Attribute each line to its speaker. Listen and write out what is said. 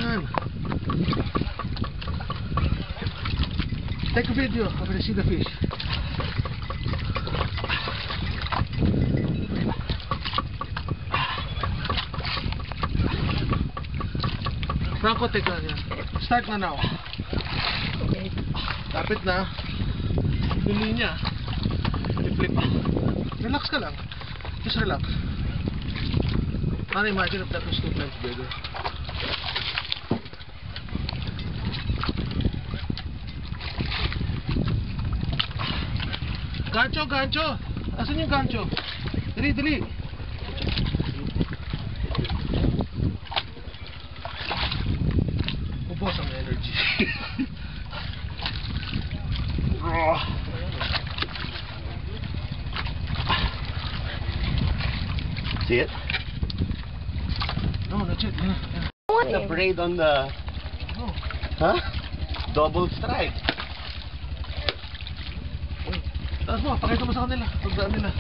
Speaker 1: Yan. Take a video of when I see the fish. Franco, take a, start na now.
Speaker 2: Okay.
Speaker 1: Lapit na. Yung linya. I-flip. Relax ka lang. Just relax. Ano, imagine if that was 2 times bigger. Gancho, gancho! Asan yung gancho? Dali, dali! Ubos ang energy.
Speaker 3: See it?
Speaker 1: No, that's it.
Speaker 3: The parade on the...
Speaker 1: No.
Speaker 3: Huh? Double strike.
Speaker 1: Taas mo, pakita mo sa kanila. Pagdaan nila.